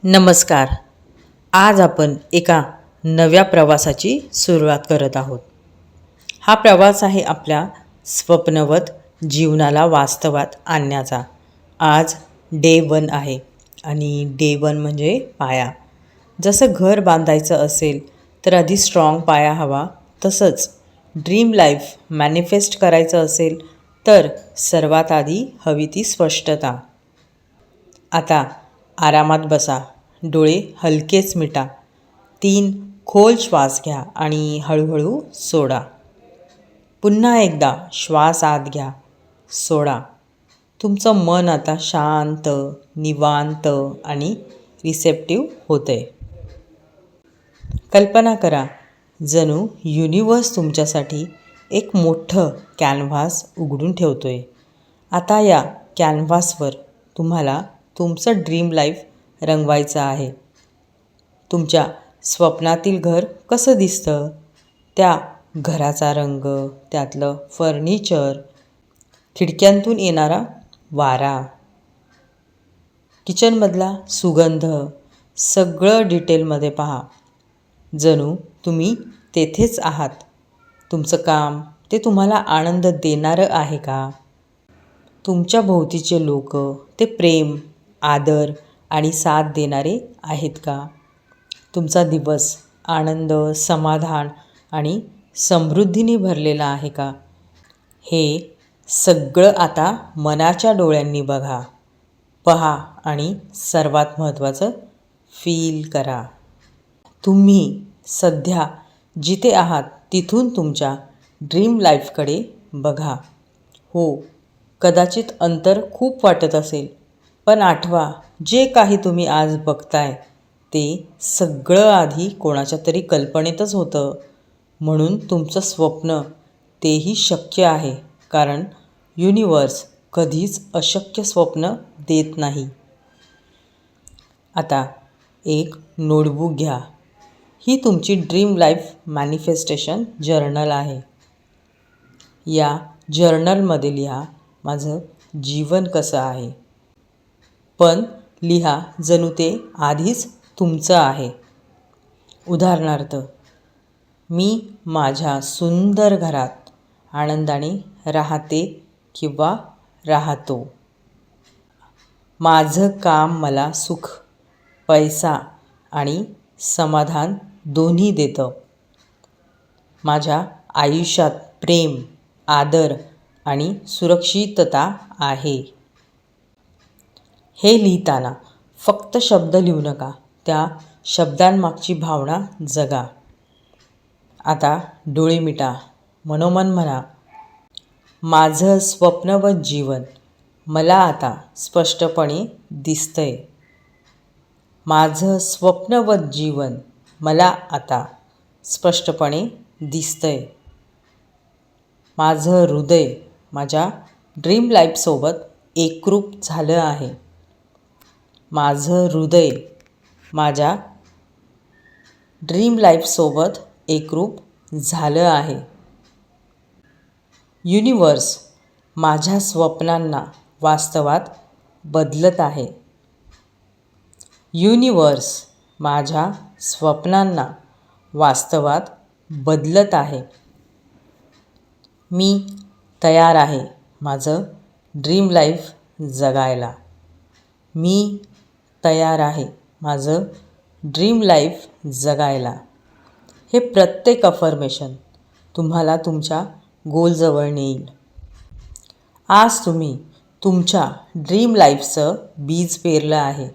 नमस्कार. आज आपण एका नव्या प्रवासाची सुरुवात करत आहोत. हा प्रवास आहे आपल्या स्वप्नवत जीवनाला वास्तवात आणण्याचा. आज डे 1 आहे आणि डे 1 म्हणजे पाया. जसं घर बांधायचं असेल तर आधी स्ट्रॉंग पाया हवा, तसंच ड्रीम लाईफ मॅनिफेस्ट करायचं असेल तर सर्वात आधी हवी ती स्पष्टता. आता आरामात बसा, डोळे हलकेच मिटा, 3 खोल श्वास घ्या आणि हळूहळू सोडा. पुन्हा एकदा श्वास आत घ्या, सोडा. तुमचं मन आता शांत, निवांत आणि रिसेप्टिव्ह होतंय. कल्पना करा, जणू युनिवर्स तुमच्यासाठी एक मोठं कॅनव्हास उघडून ठेवतोय. आता या कॅनव्हासवर तुम्हाला तुमचं ड्रीम लाईफ रंगवायचं आहे. तुमच्या स्वप्नातील घर कसं दिसतं, त्या घराचा रंग, त्यातलं फर्निचर, खिडक्यांतून येणारा वारा, किचनमधला सुगंध, सगळं डिटेलमध्ये पहा. जणू तुम्ही तेथेच आहात. तुमचं काम ते तुम्हाला आनंद देणारं आहे का? तुमच्या भोवतीचे लोक ते प्रेम, आदर आणि साथ देणारे आहेत का? तुमचा दिवस आनंद, समाधान आणि समृद्धीने भरलेला आहे का? हे सगळं आता मनाच्या डोळ्यांनी बघा, पहा आणि सर्वात महत्त्वाचं फील करा. तुम्ही सध्या जिथे आहात तिथून तुमच्या ड्रीम लाईफकडे बघा. हो, कदाचित अंतर खूप वाटत असेल, पण आठवा, जे काही तुम्ही आज बघताय ते सगळं आधी कोणाच्या तरी कल्पनेतच होतं. म्हणून तुमचं स्वप्न तेही शक्य आहे, कारण युनिवर्स कधीच अशक्य स्वप्न देत नाही. आता एक नोटबुक घ्या. ही तुमची ड्रीम लाईफ मॅनिफेस्टेशन जर्नल आहे. या जर्नलमध्ये लिहा, माझं जीवन कसं आहे. पण लिहा जणू ते आधीच तुमचं आहे. उदाहरणार्थ, मी माझ्या सुंदर घरात आनंदाने राहते किंवा राहतो. माझं काम मला सुख, पैसा आणि समाधान दोन्ही देतं. माझ्या आयुष्यात प्रेम, आदर आणि सुरक्षितता आहे. हे लिहिताना फक्त शब्द लिहू नका, त्या शब्दांमागची भावना जगा. आता डोळे मिटा, मनोमन म्हणा, माझं स्वप्नवत जीवन मला आता स्पष्टपणे दिसतंय. माझं स्वप्नवत जीवन मला आता स्पष्टपणे दिसतंय. माझं हृदय माझ्या ड्रीम लाईफसोबत एकरूप झालं आहे. माझं हृदय माझ्या ड्रीम लाईफसोबत एकरूप झालं आहे. युनिवर्स माझ्या स्वप्नांना वास्तवात बदलत आहे. युनिवर्स माझ्या स्वप्नांना वास्तवात बदलत आहे. मी तयार आहे माझं ड्रीम लाईफ जगायला. मी तयार आहे माझं ड्रीम लाईफ जगायला. हे प्रत्येक अफर्मेशन तुम्हाला तुमच्या गोलजवळ नेईल. आज तुम्ही तुमच्या ड्रीम लाईफचं बीज पेरलं आहे.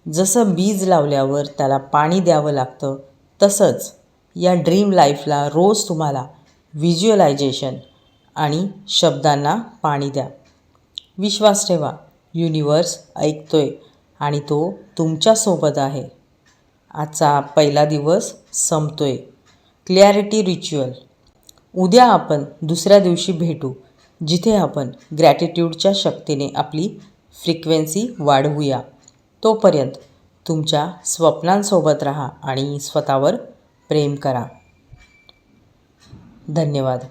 जसं बीज लावल्यावर त्याला पाणी द्यावं लागतं, तसंच या ड्रीम लाईफला रोज तुम्हाला व्हिज्युअलायझेशन आणि शब्दांना पाणी द्या. विश्वास ठेवा, युनिवर्स ऐकतोय आणि तो तुमच्यासोबत आहे. आजचा पहिला दिवस संपतोय. Clarity ritual. उद्या आपण दुसऱ्या दिवशी भेटू, जिथे आपण ग्रॅटिट्यूडच्या शक्तीने आपली फ्रिक्वेन्सी वाढवूया. तोपर्यंत तुमच्या स्वप्नांसोबत राहा आणि स्वतःवर प्रेम करा. धन्यवाद.